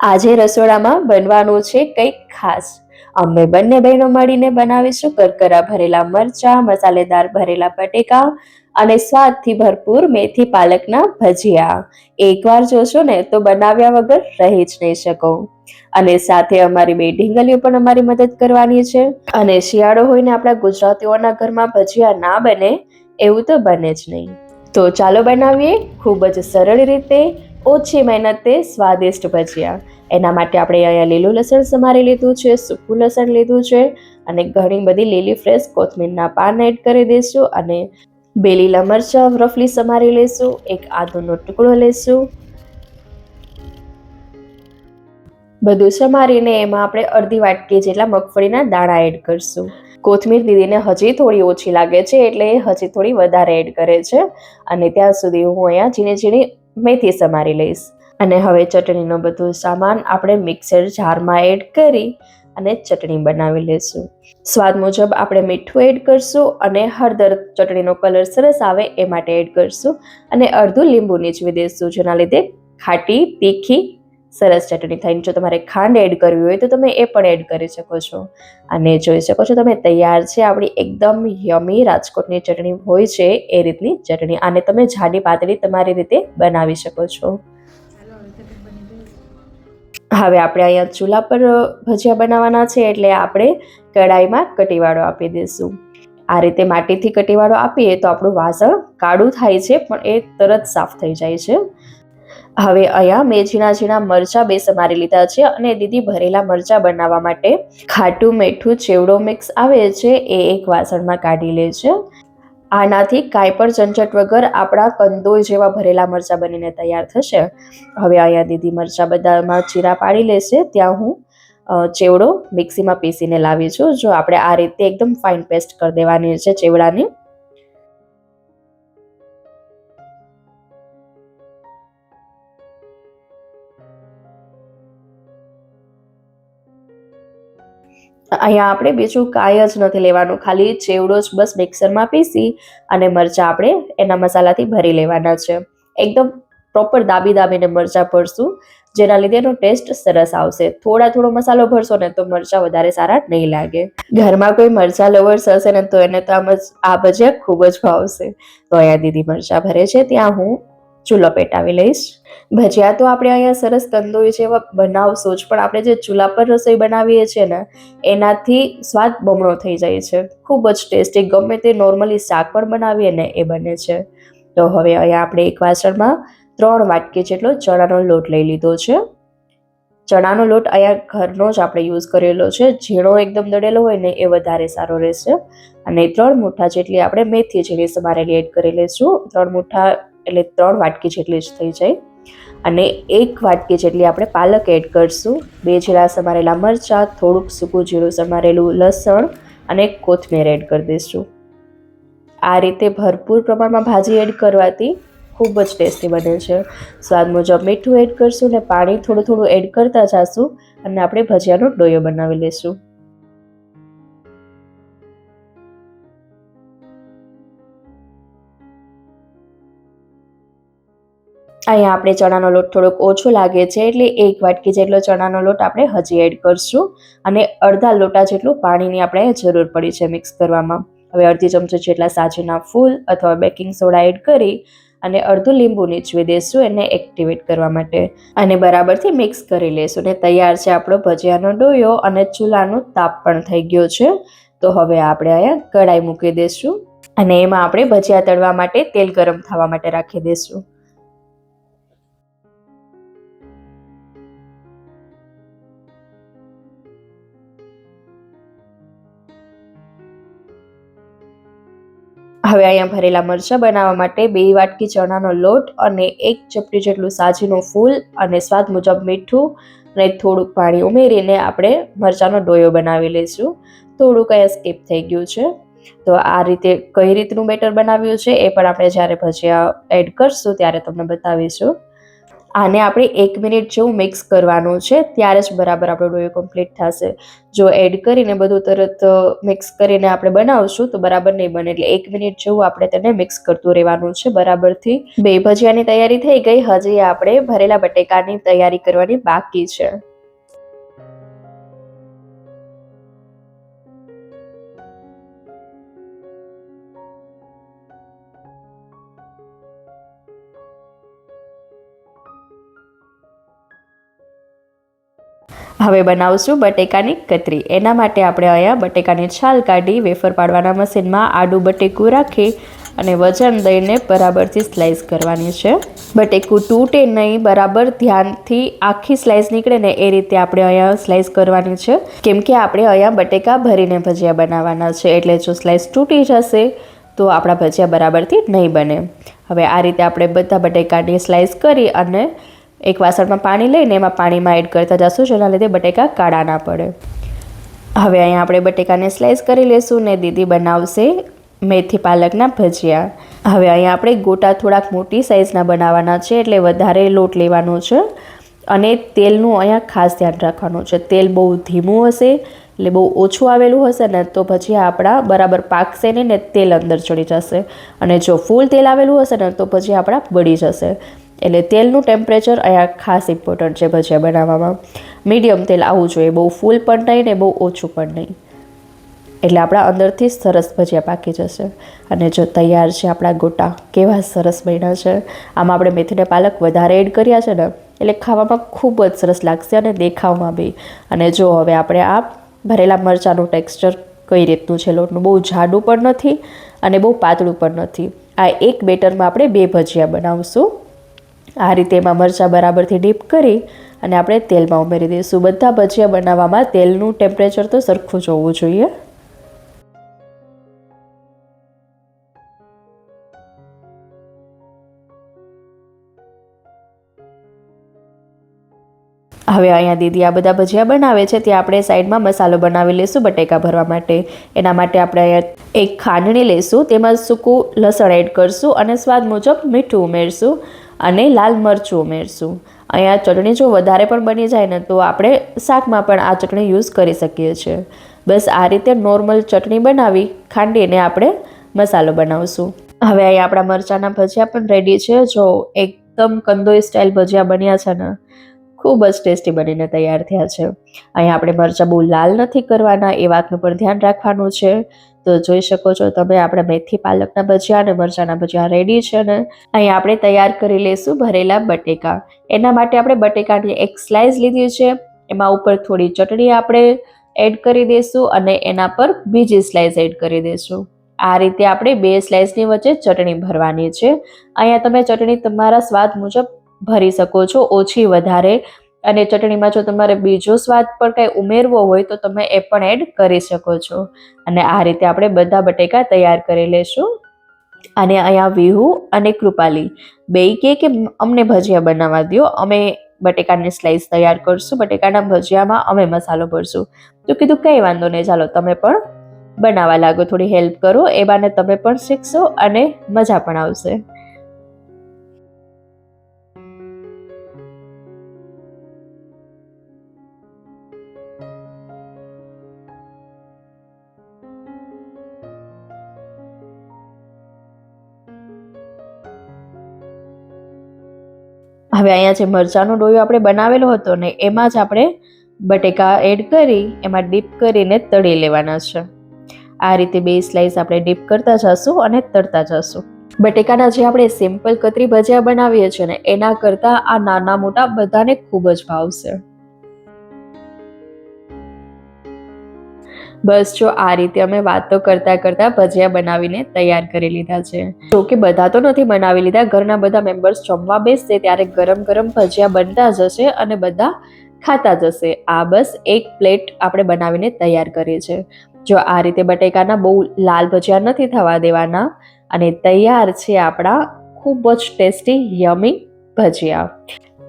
આજે રસોડામાં બનવાનું છે કંઈક ખાસ. અમે બંને બહેનો મળીને બનાવીશું કરકરા ભરેલા મરચા, મસાલેદાર ભરેલા બટેકા અને સ્વાદથી ભરપૂર મેથી પાલકના ભજીયા. એકવાર જોશો ને તો બનાવ્યા વગર રહી જ નહીં શકો. અને સાથે અમારી બે ઢીંગલીઓ પણ અમારી મદદ કરવાની છે. અને શિયાળો હોય ને આપણા ગુજરાતીઓના ઘરમાં ભજીયા ના બને એવું તો બને જ નહીં. તો ચાલો બનાવીએ ખૂબ જ સરળ રીતે, ઓછી મહેનતે સ્વાદિષ્ટ ભજીયા. એના માટે આપણે અહીંયા લીલું લસણ સમારી લીધું છે, સૂકું લસણ લીધું છે અને ઘણી બધી લીલી ફ્રેશ કોથમીરના પાન એડ કરી દઈશું અને બે લીલા મરચાં રફલી સમારી લઈશું, એક આદુનો ટુકડો લઈશું. બધું સમારીને એમાં આપણે અડધી વાટકી જેટલા મગફળીના દાણા એડ કરશું. કોથમીર દીદીને હજી થોડી ઓછી લાગે છે એટલે એ હજી થોડી વધારે એડ કરે છે. અને ત્યાં સુધી હું અહીંયા ઝીણી ઝીણી મેથી સમારી લઈશ. અને હવે ચટણીનો બધો સામાન આપણે મિક્સર જારમાં એડ કરી અને ચટણી બનાવી લઈશું. સ્વાદ મુજબ આપણે મીઠું એડ કરશું અને હળદર, ચટણીનો કલર સરસ આવે એ માટે એડ કરશું અને અડધું લીંબુ નીચવી દઈશું, જેના લીધે ખાટી તીખી સરસ ચટણી થાય. જો તમારે ખાંડ એડ કરવી હોય તો તમે એ પણ એડ કરી શકો છો. અને જોઈ શકો છો તમે તૈયાર છે આપણી એકદમ યમી રાજકોટની ચટણી હોય છે એ રીતની ચટણી. આને તમે જાડી પાતળી તમારી રીતે બનાવી શકો છો. હવે આપણે અહીંયા ચૂલા પર ભજીયા બનાવવાના છે એટલે આપણે કઢાઈમાં કટીવાળો આપી દઈશું. આ રીતે માટીથી કટીવાળો આપીએ તો આપણું વાસણ કાળું થાય છે પણ એ તરત સાફ થઈ જાય છે. હવે અહીંયા મેં ઝીણા ઝીણા મરચાં બે સમારી લીધા છે અને દીદી ભરેલા મરચાં બનાવવા માટે ખાટું મીઠું ચેવડો મિક્સ આવે છે એ એક વાસણમાં કાઢી લે છે. આનાથી કાંઈ પણ ઝંઝટ વગર આપણા કંદોય જેવા ભરેલા મરચાં બનીને તૈયાર થશે. હવે અહીંયા દીદી મરચાં બધામાં ચીરા પાડી લેશે ત્યાં હું ચેવડો મિક્સીમાં પીસીને લાવી છું. જો આપણે આ રીતે એકદમ ફાઇન પેસ્ટ કરી દેવાની છે ચેવડાની. અહીંયા આપણે બીજું કાંઈ જ નથી લેવાનું, ખાલી ચેવડો જ બસ મિક્સરમાં પીસી અને મરચાં આપણે એના મસાલાથી ભરી લેવાના છે. એકદમ પ્રોપર દાબીને મરચાં ભરશું, જેના લીધે એનો ટેસ્ટ સરસ આવશે. થોડો મસાલો ભરશો ને તો મરચાં વધારે સારા નહીં લાગે. ઘરમાં કોઈ મરચાં લવર્સ હશે ને તો એને તો આ ભજીયા ખૂબ જ ભાવશે. તો અહીંયા દીદી મરચાં ભરે છે ત્યાં હું ચૂલો પેટાવી લઈશ. ભજીયા તો આપણે અહીંયા સરસ કંદોઈ જેવા બનાવશું જ, પણ આપણે જે ચૂલા પર રસોઈ બનાવીએ છીએ ને એનાથી સ્વાદ બમણો થઈ જાય છે. ખૂબ જ ટેસ્ટી, ગમે તે નોર્મલી શાક પણ બનાવીએ ને એ બને છે. તો હવે અહીંયા આપણે એક વાસણમાં 3 વાટકી જેટલો ચણાનો લોટ લઈ લીધો છે. ચણાનો લોટ અહીંયા ઘરનો જ આપણે યુઝ કરેલો છે, ઝીણો એકદમ દળેલો હોય ને એ વધારે સારો રહેશે. અને 3 મુઠ્ઠા જેટલી આપણે મેથી ઝીણી સમારેલી એડ કરી લઈશું. 3 મુઠ્ઠા એટલે 3 વાટકી જેટલી જ થઈ જાય. અને 1 વાટકી જેટલી આપણે પાલક એડ કરશું, 2 ઝીણા સમારેલા મરચાં, થોડુંક સૂકું જીરું સમારેલું લસણ અને કોથમીર એડ કરી દઈશું. આ રીતે ભરપૂર પ્રમાણમાં ભાજી એડ કરવાથી ખૂબ જ ટેસ્ટી બને છે. સ્વાદ મુજબ મીઠું એડ કરશું ને પાણી થોડું એડ કરતા જઈશું અને આપણે ભજીયાનો ડોયો બનાવી લઈશું. અહીંયા આપણે ચણાનો લોટ થોડોક ઓછો લાગે છે એટલે 1 વાટકી જેટલો ચણાનો લોટ આપણે હજી એડ કરશું અને અડધા લોટા જેટલું પાણીની આપણે જરૂર પડી છે મિક્સ કરવામાં. હવે અડધી ચમચી જેટલા સાજીના ફૂલ અથવા બેકિંગ સોડા એડ કરી અને અડધું લીંબુ નીચવી દઈશું એને એક્ટિવેટ કરવા માટે અને બરાબરથી મિક્સ કરી લઈશું. ને તૈયાર છે આપણો ભજીયાનો ડોયો અને ચૂલાનો તાપ પણ થઈ ગયો છે. તો હવે આપણે અહીંયા કઢાઈ મૂકી દઈશું અને એમાં આપણે ભજીયા તળવા માટે તેલ ગરમ થવા માટે રાખી દઈશું. હવે અહીંયા ભરેલા મરચાં બનાવવા માટે 2 વાટકી ચણાનો લોટ અને 1 ચપટી જેટલું સાજીનું ફૂલ અને સ્વાદ મુજબ મીઠું અને થોડુંક પાણી ઉમેરીને આપણે મરચાંનો ડોયો બનાવી લઈશું. થોડુંક અહીંયા સ્કીપ થઈ ગયું છે. તો આ રીતે કઈ રીતનું બેટર બનાવ્યું છે એ પણ આપણે જ્યારે ભજીયા એડ કરશું ત્યારે તમને બતાવીશું. આને આપણે 1 મિનિટ જેવું મિક્સ કરવાનું છે, ત્યારે જ બરાબર આપણો ડોયો કમ્પ્લીટ થશે. જો એડ કરીને બધું તરત મિક્સ કરીને આપણે બનાવશું તો બરાબર નહીં બને. એટલે 1 મિનિટ જેવું આપણે તેને મિક્સ કરતું રહેવાનું છે બરાબરથી. 2 ભજીયાની તૈયારી થઈ ગઈ. હજી આપણે ભરેલા બટેકાની તૈયારી કરવાની બાકી છે. હવે બનાવશું બટેકાની કતરી. એના માટે આપણે અહીંયા બટેકાની છાલ કાઢી વેફર પાડવાના મશીનમાં આડું બટેકું રાખી અને વજન દઈને બરાબરથી સ્લાઈસ કરવાની છે. બટેકું તૂટે નહીં, બરાબર ધ્યાનથી આખી સ્લાઈસ નીકળે ને એ રીતે આપણે અહીંયા સ્લાઈસ કરવાની છે. કેમ કે આપણે અહીંયા બટેકા ભરીને ભજીયા બનાવવાના છે, એટલે જો સ્લાઈસ તૂટી જશે તો આપણા ભજીયા બરાબરથી નહીં બને. હવે આ રીતે આપણે બધા બટેકાની સ્લાઈસ કરી અને એક વાસણમાં પાણી લઈને એમાં પાણીમાં એડ કરતા જશું, જેના લીધે બટેકા કાળા ના પડે. હવે અહીંયા આપણે બટેકાને સ્લાઈસ કરી લેશું ને દીદી બનાવશે મેથી પાલકના ભજીયા. હવે અહીંયા આપણે ગોટા થોડાક મોટી સાઇઝના બનાવવાના છે, એટલે વધારે લોટ લેવાનો છે અને તેલનું અહીંયા ખાસ ધ્યાન રાખવાનું છે. તેલ બહુ ધીમું હશે એટલે બહુ ઓછું આવેલું હશે ને તો ભજીયા આપણા બરાબર પાકશે નહીં ને તેલ અંદર ચડી જશે. અને જો ફૂલ તેલ આવેલું હશે ને તો ભજીયા આપણા બળી જશે. એટલે તેલનું ટેમ્પરેચર અહીંયા ખાસ ઇમ્પોર્ટન્ટ છે ભજીયા બનાવવામાં. મીડિયમ તેલ આવવું જોઈએ, બહુ ફૂલ પણ નહીં ને બહુ ઓછું પણ નહીં. એટલે આપણા અંદરથી સરસ ભજીયા પાકી જશે. અને જો તૈયાર છે આપણા ગોટા, કેવા સરસ બન્યા છે. આમાં આપણે મેથીને પાલક વધારે એડ કર્યા છે ને એટલે ખાવામાં ખૂબ જ સરસ લાગશે અને દેખાવમાં બી. અને જો હવે આપણે આ ભરેલા મરચાંનું ટેક્સચર કઈ રીતનું છે લોટનું, બહુ જાડું પણ નથી અને બહુ પાતળું પણ નથી. આ એક બેટરમાં આપણે 2 ભજીયા બનાવશું. આ રીતે એમાં મરચાં બરાબરથી ડીપ કરી અને આપણે તેલમાં ઉમેરી દઈશું. બધા ભજીયા બનાવવામાં તેલનું ટેમ્પરેચર તો સરખું જ હોવું જોઈએ. હવે અહીંયા દીદી આ બધા ભજીયા બનાવે છે, ત્યાં આપણે સાઈડમાં મસાલો બનાવી લઈશું બટેકા ભરવા માટે. એના માટે આપણે અહીંયા એક ખાંડણી લઈશું, તેમાં સૂકું લસણ એડ કરશું અને સ્વાદ મુજબ મીઠું ઉમેરશું અને લાલ મરચું ઉમેરશું. અહીંયા ચટણી જો વધારે પણ બની જાય ને તો આપણે શાકમાં પણ આ ચટણી યુઝ કરી શકીએ છીએ. બસ આ રીતે નોર્મલ ચટણી બનાવી ખાંડીને આપણે મસાલો બનાવશું. હવે અહીંયા આપણા મરચાંના ભજીયા પણ રેડી છે. જો એકદમ કંદોઈ સ્ટાઇલ ભજીયા બન્યા છે ને, ખૂબ જ ટેસ્ટી બનીને તૈયાર થયા છે. અહીંયા આપણે મરચાં બહુ લાલ નથી કરવાના, એ વાતનું પણ ધ્યાન રાખવાનું છે. તો જોઈ શકો છો તમે આપણે મેથી પાલકના ભજીયા અને મરચાંના ભજીયા રેડી છે ને. અહીંયા આપણે તૈયાર કરી લઈશું ભરેલા બટેકા. એના માટે આપણે બટેકાની એક સ્લાઇસ લીધી છે, એમાં ઉપર થોડી ચટણી આપણે એડ કરી દઈશું અને એના પર બીજી સ્લાઇસ એડ કરી દઈશું. આ રીતે આપણે 2 સ્લાઇસની વચ્ચે ચટણી ભરવાની છે. અહીંયા તમે ચટણી તમારા સ્વાદ મુજબ ભરી શકો છો, ઓછી વધારે. અને ચટણીમાં જો તમારે બીજો સ્વાદ પણ કંઈ ઉમેરવો હોય તો તમે એ પણ એડ કરી શકો છો. અને આ રીતે આપણે બધા બટેકા તૈયાર કરી લેશું. અને અહીંયા વિહુ અને કૃપાલી બેય કે અમને ભજીયા બનાવવા દો, અમે બટેકાની સ્લાઇસ તૈયાર કરશું, બટેકાના ભજીયામાં અમે મસાલો ભરશું. તો કીધું કંઈ વાંધો નહીં, ચાલો તમે પણ બનાવવા લાગો, થોડી હેલ્પ કરો, એ બાને તમે પણ શીખશો અને મજા પણ આવશે. હવે અહીંયા જે મરચાંનો ડોયો આપણે બનાવેલો હતો ને એમાં જ આપણે બટેકા એડ કરી એમાં ડીપ કરીને તળી લેવાના છે. આ રીતે 2 સ્લાઇસ આપણે ડીપ કરતા જશું અને તળતા જશું. બટેકાના જે આપણે સિમ્પલ કતરી ભજીયા બનાવીએ છીએ ને એના કરતાં આ નાના મોટા બધાને ખૂબ જ ભાવશે. બસ જો આ રીતે અમે વાતો કરતા કરતા ભજીયા બનાવીને તૈયાર કરી લીધા છે. જો કે બધા તો નથી બનાવી લીધા, ઘરના બધા મેમ્બર્સ જમવા બેસશે ત્યારે ગરમ ગરમ ભજીયા બનતા જશે અને બધા ખાતા જશે. આ બસ એક પ્લેટ આપણે બનાવીને તૈયાર કરી છે. જો આ રીતે બટેકાના બહુ લાલ ભજીયા નથી થવા દેવાના અને તૈયાર છે આપણા ખૂબ જ ટેસ્ટી યમી ભજીયા.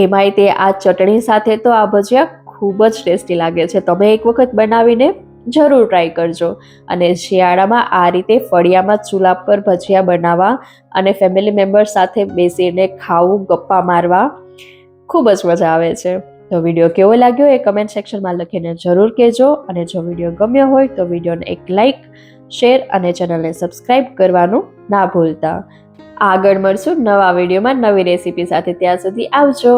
એમાંય તે આ ચટણી સાથે તો આ ભજીયા ખૂબ જ ટેસ્ટી લાગે છે. તમે એક વખત બનાવીને જરૂર ટ્રાય કરજો. અને શિયાળામાં આ રીતે ફળિયામાં ચૂલા પર ભજીયા બનાવવા અને ફેમિલી મેમ્બર્સ સાથે બેસીને ખાવું, ગપ્પા મારવા ખૂબ જ મજા આવે છે. તો વિડીયો કેવો લાગ્યો એ કમેન્ટ સેક્શનમાં લખીને જરૂર કહેજો, અને જો વિડીયો ગમ્યો હોય તો વિડીયોને એક લાઇક, શેર અને ચેનલને સબસ્ક્રાઇબ કરવાનું ના ભૂલતા. આગળ મળશું નવા વિડીયોમાં નવી રેસીપી સાથે. ત્યાં સુધી આવજો.